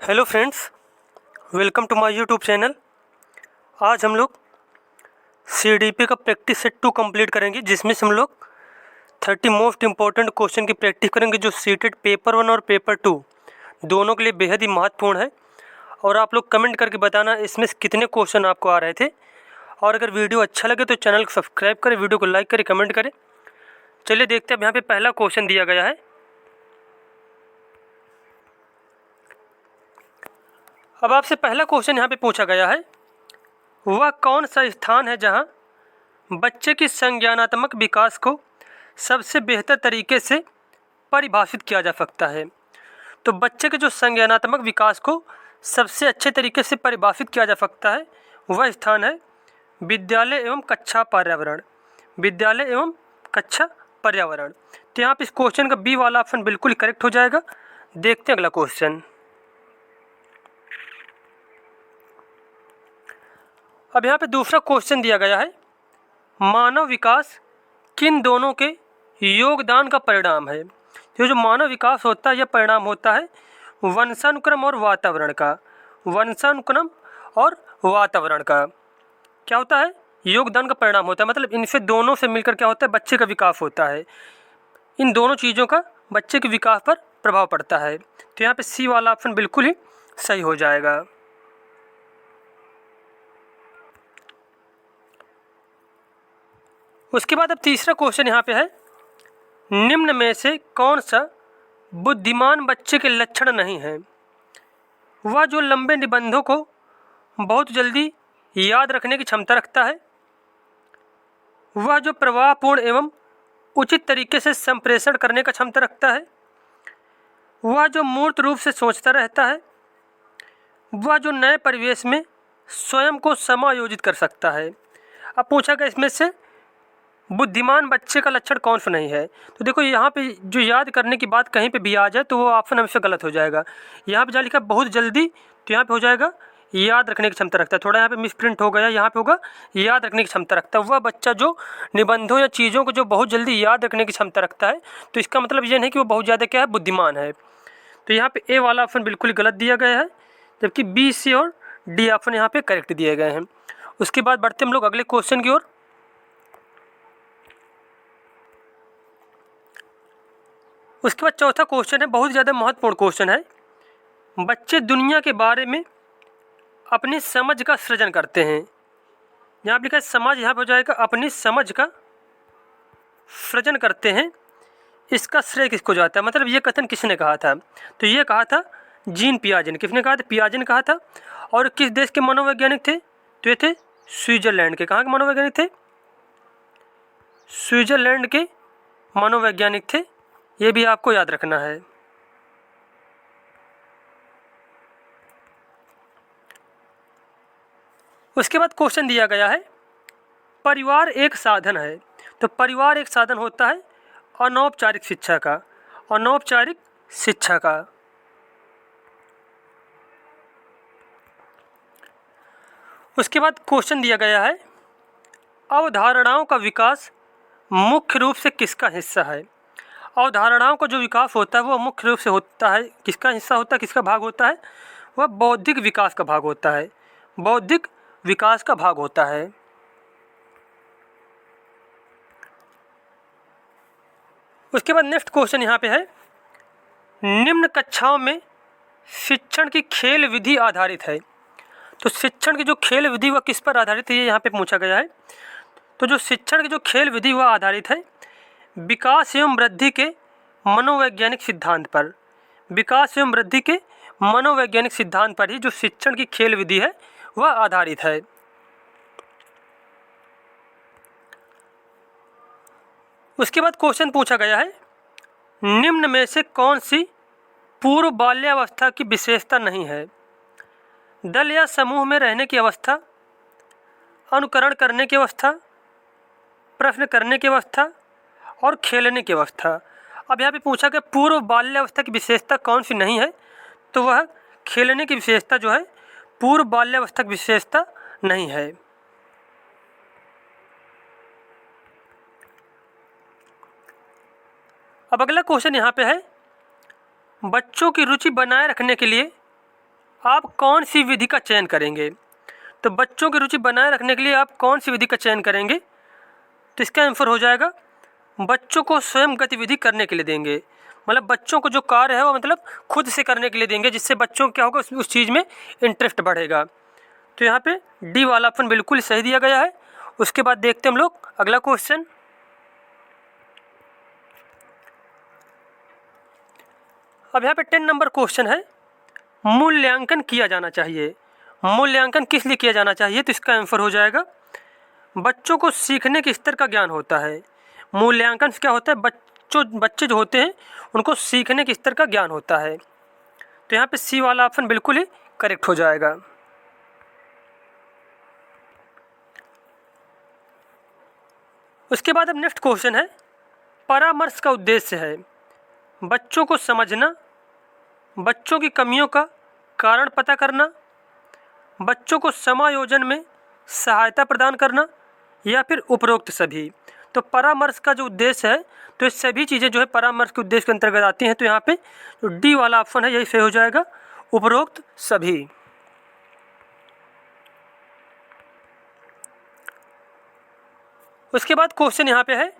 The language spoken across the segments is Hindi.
Hello friends, welcome to my YouTube channel. आज हम लोग सीडीपी का प्रैक्टिस सेट 2 कंप्लीट करेंगे, जिसमें से हम लोग 30 मोस्ट इंपॉर्टेंट क्वेश्चन की प्रैक्टिस करेंगे, जो सीटेड पेपर 1 और पेपर 2 दोनों के लिए बेहद ही महत्वपूर्ण है। और आप लोग कमेंट करके बताना इसमें से कितने क्वेश्चन आपको आ रहे थे। और अगर वीडियो अच्छा लगे तो चैनल को सब्सक्राइब करें, वीडियो को लाइक करें, कमेंट करें। चलिए देखते हैं। अब यहाँ पे पहला क्वेश्चन दिया गया है। अब आपसे पहला क्वेश्चन यहाँ पे पूछा गया है, वह कौन सा स्थान है जहाँ बच्चे की संज्ञानात्मक विकास को सबसे बेहतर तरीके से परिभाषित किया जा सकता है। तो बच्चे के जो संज्ञानात्मक विकास को सबसे अच्छे तरीके से परिभाषित किया जा सकता है, वह स्थान है विद्यालय एवं कक्षा पर्यावरण। विद्यालय एवं कक्षा पर्यावरण। तो यहाँ पे इस क्वेश्चन का बी वाला ऑप्शन बिल्कुल करेक्ट हो जाएगा। देखते हैं अगला क्वेश्चन। अब यहाँ पे दूसरा क्वेश्चन दिया गया है, मानव विकास किन दोनों के योगदान का परिणाम है। ये जो मानव विकास होता है, यह परिणाम होता है वंशानुक्रम और वातावरण का। वंशानुक्रम और वातावरण का क्या होता है? योगदान का परिणाम होता है। मतलब इनसे दोनों से मिलकर क्या होता है? बच्चे का विकास होता है। इन दोनों चीज़ों का बच्चे के विकास पर प्रभाव पड़ता है। तो यहाँ पे सी वाला ऑप्शन बिल्कुल ही सही हो जाएगा। उसके बाद अब तीसरा क्वेश्चन यहाँ पे है, निम्न में से कौन सा बुद्धिमान बच्चे के लक्षण नहीं है? वह जो लंबे निबंधों को बहुत जल्दी याद रखने की क्षमता रखता है, वह जो प्रवाहपूर्ण एवं उचित तरीके से संप्रेषण करने का क्षमता रखता है, वह जो मूर्त रूप से सोचता रहता है, वह जो नए परिवेश में स्वयं को समायोजित कर सकता है। अब पूछा गया इसमें से बुद्धिमान बच्चे का लक्षण कौन सा नहीं है। तो देखो यहाँ पे जो याद करने की बात कहीं पे भी आ जाए तो वो ऑप्शन हमेशा गलत हो जाएगा। यहाँ पे जहाँ लिखा बहुत जल्दी, तो यहाँ पे हो जाएगा याद रखने की क्षमता रखता है। थोड़ा यहाँ पे मिसप्रिंट हो गया, यहाँ पे होगा याद रखने की क्षमता रखता है। वह बच्चा जो निबंधों या चीज़ों को जो बहुत जल्दी याद रखने की क्षमता रखता है, तो इसका मतलब ये नहीं कि वो बहुत ज़्यादा क्या है, बुद्धिमान है। तो यहाँ पे ए वाला ऑप्शन बिल्कुल गलत दिया गया है, जबकि बी, सी और डी ऑप्शन यहाँ पे करेक्ट दिए गए हैं। उसके बाद बढ़ते हम लोग अगले क्वेश्चन की ओर। उसके बाद चौथा क्वेश्चन है, बहुत ज़्यादा महत्वपूर्ण क्वेश्चन है। बच्चे दुनिया के बारे में अपनी समझ का सृजन करते हैं। यहाँ पर लिखा है समझ, यहाँ पर हो जाएगा अपनी समझ का सृजन करते हैं। इसका श्रेय किसको जाता है? मतलब ये कथन किसने कहा था? तो ये कहा था जीन पियाजे ने। किसने कहा था? पियाजे ने कहा था। और किस देश के मनोवैज्ञानिक थे? तो ये थे स्विट्जरलैंड के। कहाँ के मनोवैज्ञानिक थे? स्विट्जरलैंड के मनोवैज्ञानिक थे। ये भी आपको याद रखना है। उसके बाद क्वेश्चन दिया गया है, परिवार एक साधन है। तो परिवार एक साधन होता है अनौपचारिक शिक्षा का। अनौपचारिक शिक्षा का। उसके बाद क्वेश्चन दिया गया है, अवधारणाओं का विकास मुख्य रूप से किसका हिस्सा है? अवधारणाओं का जो विकास होता है वो मुख्य रूप से होता है, किसका हिस्सा होता है, किसका भाग होता है? वह बौद्धिक विकास का भाग होता है। बौद्धिक विकास का भाग होता है। उसके बाद नेक्स्ट क्वेश्चन यहाँ पे है, निम्न कक्षाओं में शिक्षण की खेल विधि आधारित है। तो शिक्षण की जो खेल विधि वह किस पर आधारित है, ये यहाँ पे पूछा गया है। तो जो शिक्षण की जो खेल विधि वह आधारित है विकास एवं वृद्धि के मनोवैज्ञानिक सिद्धांत पर। विकास एवं वृद्धि के मनोवैज्ञानिक सिद्धांत पर ही जो शिक्षण की खेल विधि है वह आधारित है। उसके बाद क्वेश्चन पूछा गया है, निम्न में से कौन सी पूर्व बाल्यावस्था की विशेषता नहीं है? दल या समूह में रहने की अवस्था, अनुकरण करने की अवस्था, प्रश्न करने की अवस्था और खेलने की अवस्था। अब यहाँ पे पूछा कि पूर्व बाल्यावस्था की विशेषता कौन सी नहीं है, तो वह खेलने की विशेषता जो है पूर्व बाल्यावस्था की विशेषता नहीं है। अब अगला क्वेश्चन यहाँ पे है, बच्चों की रुचि बनाए रखने के लिए आप कौन सी विधि का चयन करेंगे? तो बच्चों की रुचि बनाए रखने के लिए आप कौन सी विधि का चयन करेंगे? तो इसका आंसर हो जाएगा बच्चों को स्वयं गतिविधि करने के लिए देंगे। मतलब बच्चों को जो कार्य है वो मतलब खुद से करने के लिए देंगे, जिससे बच्चों को क्या होगा, उस चीज़ में इंटरेस्ट बढ़ेगा। तो यहाँ पे डी वाला ऑप्शन बिल्कुल सही दिया गया है। उसके बाद देखते हैं हम लोग अगला क्वेश्चन। अब यहाँ पे 10 नंबर क्वेश्चन है, मूल्यांकन किया जाना चाहिए। मूल्यांकन किस लिए किया जाना चाहिए? तो इसका आंसर हो जाएगा बच्चों को सीखने के स्तर का ज्ञान होता है। मूल्यांकन से क्या होता है, बच्चे जो होते हैं उनको सीखने के स्तर का ज्ञान होता है। तो यहाँ पे सी वाला ऑप्शन बिल्कुल ही करेक्ट हो जाएगा। उसके बाद अब नेक्स्ट क्वेश्चन है, परामर्श का उद्देश्य है बच्चों को समझना, बच्चों की कमियों का कारण पता करना, बच्चों को समायोजन में सहायता प्रदान करना, या फिर उपरोक्त सभी। तो परामर्श का जो उद्देश्य है, तो ये सभी चीज़ें जो है परामर्श के उद्देश्य के अंतर्गत आती हैं। तो यहाँ पे जो डी वाला ऑप्शन है यही सही हो जाएगा, उपरोक्त सभी। उसके बाद क्वेश्चन यहाँ पे है,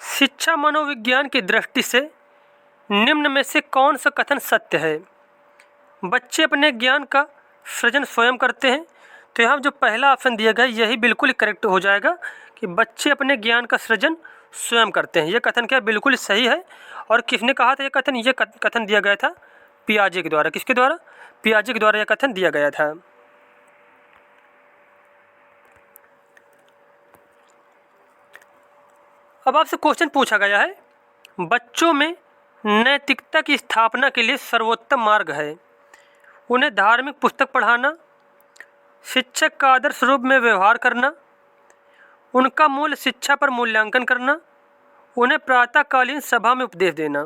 शिक्षा मनोविज्ञान की दृष्टि से निम्न में से कौन सा कथन सत्य है? बच्चे अपने ज्ञान का सृजन स्वयं करते हैं। तो यहाँ जो पहला ऑप्शन दिया गया यही बिल्कुल करेक्ट हो जाएगा कि बच्चे अपने ज्ञान का सृजन स्वयं करते हैं। ये कथन क्या बिल्कुल सही है। और किसने कहा था ये कथन? ये कथन दिया गया था पियाजे के द्वारा। किसके द्वारा? पियाजे के द्वारा यह कथन दिया गया था। अब आपसे क्वेश्चन पूछा गया है, बच्चों में नैतिकता की स्थापना के लिए सर्वोत्तम मार्ग है उन्हें धार्मिक पुस्तक पढ़ाना, शिक्षक का आदर्श रूप में व्यवहार करना, उनका मूल शिक्षा पर मूल्यांकन करना, उन्हें प्रातःकालीन सभा में उपदेश देना।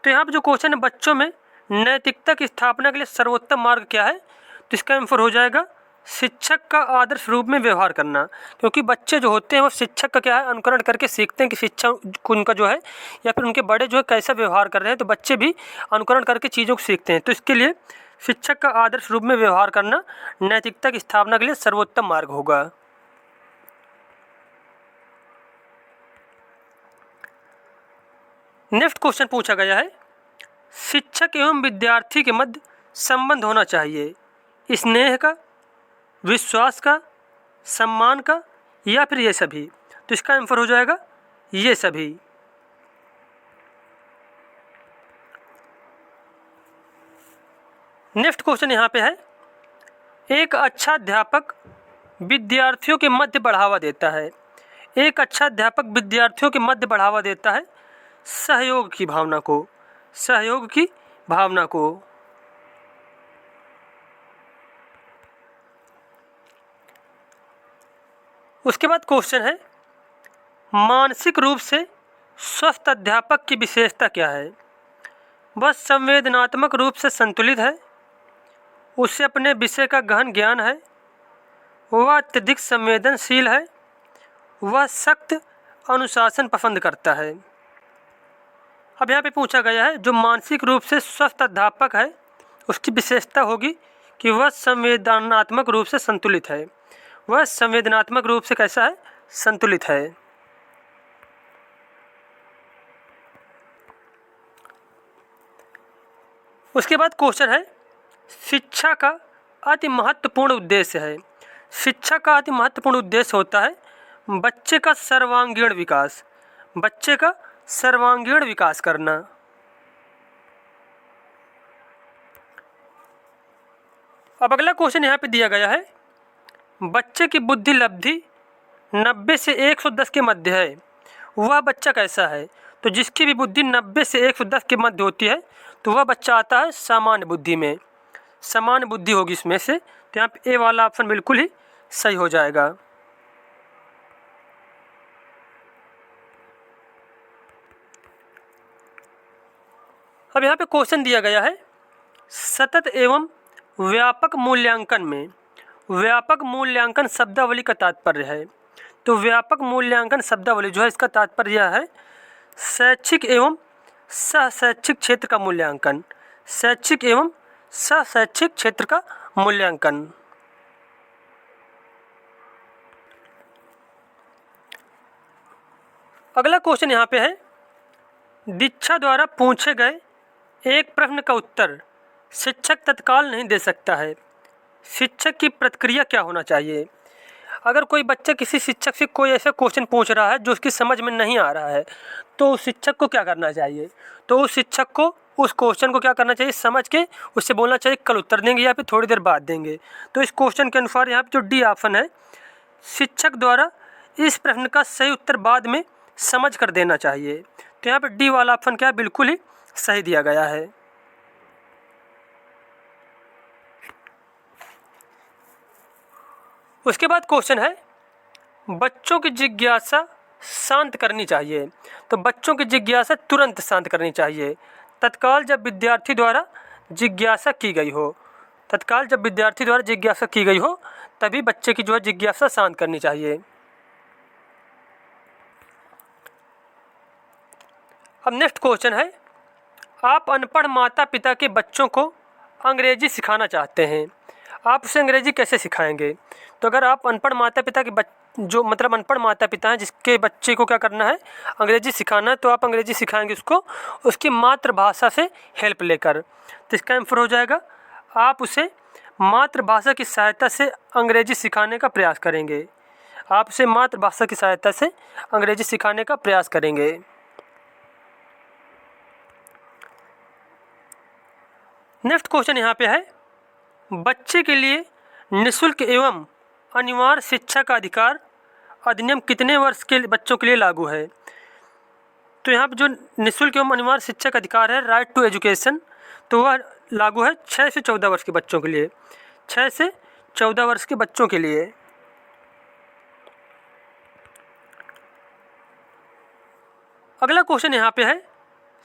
तो यहाँ पर जो क्वेश्चन है, बच्चों में नैतिकता की स्थापना के लिए सर्वोत्तम मार्ग क्या है? तो इसका आंसर हो जाएगा शिक्षक का आदर्श रूप में व्यवहार करना। क्योंकि बच्चे जो होते हैं वो शिक्षक का क्या है, अनुकरण करके सीखते हैं कि शिक्षक उनका जो है या फिर उनके बड़े जो है कैसा व्यवहार कर रहे हैं। तो बच्चे भी अनुकरण करके चीज़ों को सीखते हैं। तो इसके लिए शिक्षक का आदर्श रूप में व्यवहार करना नैतिकता की स्थापना के लिए सर्वोत्तम मार्ग होगा। नेक्स्ट क्वेश्चन पूछा गया है, शिक्षक एवं विद्यार्थी के मध्य संबंध होना चाहिए स्नेह का, विश्वास का, सम्मान का, या फिर ये सभी। तो इसका आंसर हो जाएगा ये सभी। नेक्स्ट क्वेश्चन यहाँ पे है, एक अच्छा अध्यापक विद्यार्थियों के मध्य बढ़ावा देता है। एक अच्छा अध्यापक विद्यार्थियों के मध्य बढ़ावा देता है सहयोग की भावना को। सहयोग की भावना को। उसके बाद क्वेश्चन है, मानसिक रूप से स्वस्थ अध्यापक की विशेषता क्या है? वह संवेदनात्मक रूप से संतुलित है, उसे अपने विषय का गहन ज्ञान है, वह अत्यधिक संवेदनशील है, वह सख्त अनुशासन पसंद करता है। अब यहाँ पे पूछा गया है, जो मानसिक रूप से स्वस्थ अध्यापक है उसकी विशेषता होगी कि वह संवेदनात्मक रूप से संतुलित है। वह संवेदनात्मक रूप से कैसा है? संतुलित है। उसके बाद क्वेश्चन है, शिक्षा का अति महत्वपूर्ण उद्देश्य है। शिक्षा का अति महत्वपूर्ण उद्देश्य होता है बच्चे का सर्वांगीण विकास। बच्चे का सर्वांगीण विकास करना। अब अगला क्वेश्चन यहाँ पे दिया गया है, बच्चे की बुद्धि लब्धि 90 से 110 के मध्य है, वह बच्चा कैसा है? तो जिसकी भी बुद्धि 90 से 110 के मध्य होती है तो वह बच्चा आता है सामान्य बुद्धि में। सामान्य बुद्धि होगी इसमें से। तो यहाँ पे ए वाला ऑप्शन बिल्कुल ही सही हो जाएगा। अब यहाँ पे क्वेश्चन दिया गया है, सतत एवं व्यापक मूल्यांकन में व्यापक मूल्यांकन शब्दावली का तात्पर्य है। तो व्यापक मूल्यांकन शब्दावली जो है इसका तात्पर्य यह है शैक्षिक एवं सह शैक्षिक क्षेत्र का मूल्यांकन। शैक्षिक एवं शैक्षिक क्षेत्र का मूल्यांकन। अगला क्वेश्चन यहाँ पे है, दीक्षा द्वारा पूछे गए एक प्रश्न का उत्तर शिक्षक तत्काल नहीं दे सकता है, शिक्षक की प्रतिक्रिया क्या होना चाहिए। अगर कोई बच्चा किसी शिक्षक से कोई ऐसा क्वेश्चन पूछ रहा है जो उसकी समझ में नहीं आ रहा है, तो उस शिक्षक को क्या करना चाहिए, तो उस शिक्षक को उस क्वेश्चन को क्या करना चाहिए, समझ के उससे बोलना चाहिए कल उत्तर देंगे या फिर थोड़ी देर बाद देंगे। तो इस क्वेश्चन के अनुसार यहाँ पे जो डी ऑप्शन है, शिक्षक द्वारा इस प्रश्न का सही उत्तर बाद में समझ कर देना चाहिए। तो यहाँ पे डी वाला ऑप्शन क्या है, बिल्कुल ही सही दिया गया है। उसके बाद क्वेश्चन है, बच्चों की जिज्ञासा शांत करनी चाहिए। तो बच्चों की जिज्ञासा तुरंत शांत करनी चाहिए, तत्काल जब विद्यार्थी द्वारा जिज्ञासा की गई हो, तत्काल जब विद्यार्थी द्वारा जिज्ञासा की गई हो तभी बच्चे की जो है जिज्ञासा शांत करनी चाहिए। अब नेक्स्ट क्वेश्चन है, आप अनपढ़ माता पिता के बच्चों को अंग्रेजी सिखाना चाहते हैं, आप उसे अंग्रेजी कैसे सिखाएंगे। तो अगर आप अनपढ़ माता पिता के जो मतलब अनपढ़ माता पिता हैं जिसके बच्चे को क्या करना है, अंग्रेजी सिखाना है, तो आप अंग्रेजी सिखाएंगे उसको उसकी मातृभाषा से हेल्प लेकर। तो इसका आंसर हो जाएगा, आप उसे मातृभाषा की सहायता से अंग्रेजी सिखाने का प्रयास करेंगे, आप उसे मातृभाषा की सहायता से अंग्रेजी सिखाने का प्रयास करेंगे। नेक्स्ट क्वेश्चन यहाँ पे है, बच्चे के लिए निःशुल्क एवं अनिवार्य शिक्षा का अधिकार अधिनियम कितने वर्ष के बच्चों के लिए लागू है। तो यहाँ पे जो निःशुल्क एवं अनिवार्य शिक्षा का अधिकार है, राइट टू एजुकेशन, तो वह लागू है 6 से 14 वर्ष के बच्चों के लिए, 6 से 14 वर्ष के बच्चों के लिए। अगला क्वेश्चन यहाँ पे है,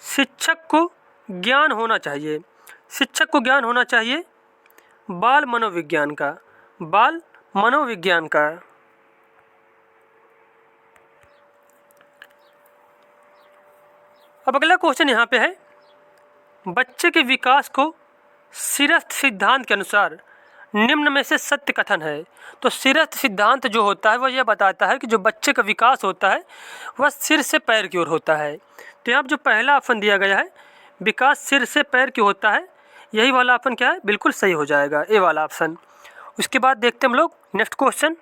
शिक्षक को ज्ञान होना चाहिए, शिक्षक को ज्ञान होना चाहिए बाल मनोविज्ञान का, बाल मनोविज्ञान का। अब अगला क्वेश्चन यहाँ पे है, बच्चे के विकास को सिरस्थ सिद्धांत के अनुसार निम्न में से सत्य कथन है। तो सिरस्थ सिद्धांत जो होता है वह यह बताता है कि जो बच्चे का विकास होता है वह सिर से पैर की ओर होता है। तो यहाँ जो पहला ऑप्शन दिया गया है, विकास सिर से पैर की होता है, यही वाला ऑप्शन क्या है, बिल्कुल सही हो जाएगा, ए वाला ऑप्शन। उसके बाद देखते हैं हम लोग नेक्स्ट क्वेश्चन।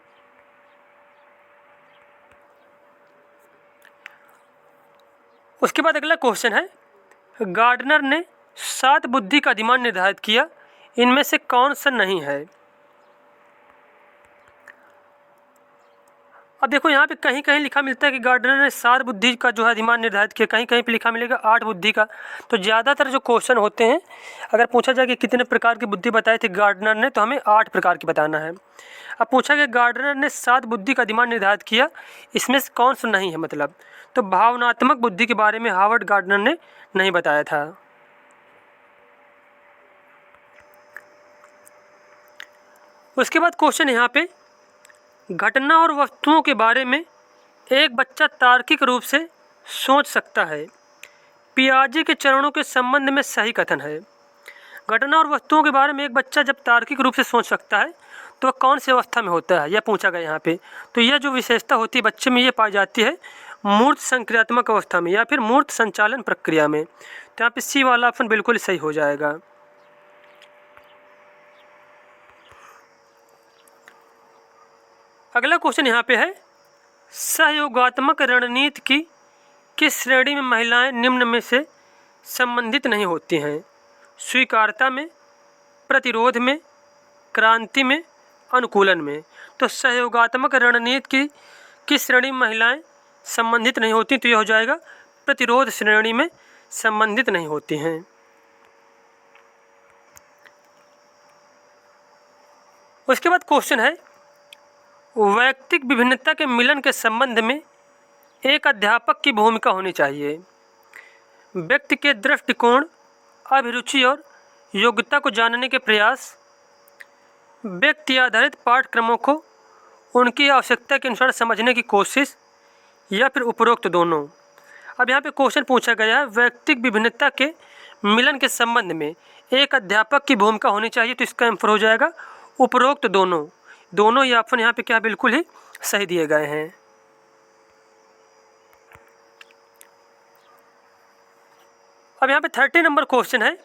उसके बाद अगला क्वेश्चन है, गार्डनर ने 7 बुद्धि का अधिमान निर्धारित किया, इनमें से कौन सा नहीं है। अब देखो यहाँ पे कहीं कहीं लिखा मिलता है कि गार्डनर ने 7 बुद्धि का जो है अधिमान निर्धारित किया, कहीं कहीं पे लिखा मिलेगा 8 बुद्धि का। तो ज़्यादातर जो क्वेश्चन होते हैं, अगर पूछा जाए कि कितने प्रकार की बुद्धि बताई थी गार्डनर ने, तो हमें 8 प्रकार की बताना है। अब पूछा गया गार्डनर ने 7 बुद्धि का अधिमान निर्धारित किया, इसमें से कौन सा नहीं है, मतलब तो भावनात्मक बुद्धि के बारे में हार्वर्ड गार्डनर ने नहीं बताया था। उसके बाद क्वेश्चन यहाँ पे, घटना और वस्तुओं के बारे में एक बच्चा तार्किक रूप से सोच सकता है, पियाजे के चरणों के संबंध में सही कथन है। घटना और वस्तुओं के बारे में एक बच्चा जब तार्किक रूप से सोच सकता है तो वह कौन सी अवस्था में होता है, यह पूछा गया यहाँ पे। तो यह जो विशेषता होती है बच्चे में, ये पाई जाती है मूर्त संक्रियात्मक अवस्था में या फिर मूर्त संचालन प्रक्रिया में। तो यहाँ पे सी वाला ऑप्शन बिल्कुल सही हो जाएगा। अगला क्वेश्चन यहाँ पे है, सहयोगात्मक रणनीति की किस श्रेणी में महिलाएं निम्न में से संबंधित नहीं होती हैं। स्वीकार्यता में, प्रतिरोध में, क्रांति में, अनुकूलन में। तो सहयोगात्मक रणनीति की किस श्रेणी में महिलाएं संबंधित नहीं होती, तो यह हो जाएगा प्रतिरोध श्रेणी में संबंधित नहीं होती हैं। उसके बाद क्वेश्चन है, वैयक्तिक विभिन्नता के मिलन के संबंध में एक अध्यापक की भूमिका होनी चाहिए। व्यक्ति के दृष्टिकोण, अभिरुचि और योग्यता को जानने के प्रयास, व्यक्ति आधारित पाठ्यक्रमों को उनकी आवश्यकता के अनुसार समझने की कोशिश, या फिर उपरोक्त दोनों। अब यहाँ पे क्वेश्चन पूछा गया है, वैयक्तिक विभिन्नता के मिलन के संबंध में एक अध्यापक की भूमिका होनी चाहिए, तो इसका आंसर हो जाएगा उपरोक्त दोनों ये ऑप्शन यहाँ पे क्या बिल्कुल ही सही दिए गए हैं। अब यहाँ पे 30 नंबर क्वेश्चन है,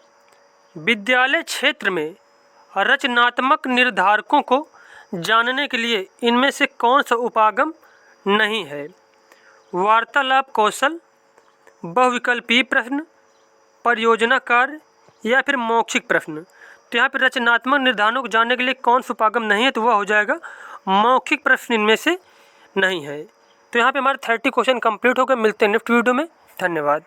विद्यालय क्षेत्र में रचनात्मक निर्धारकों को जानने के लिए इनमें से कौन सा उपागम नहीं है? वार्तालाप कौशल, बहुविकल्पीय प्रश्न, परियोजना कार्य या फिर मौखिक प्रश्न। तो यहाँ पे रचनात्मक निर्धारणों को जानने के लिए कौन सा उपागम नहीं है, तो वह हो जाएगा मौखिक प्रश्न इनमें से नहीं है। तो यहाँ पे हमारे 30 क्वेश्चन कंप्लीट हो गए। मिलते हैं नेक्स्ट वीडियो में। धन्यवाद।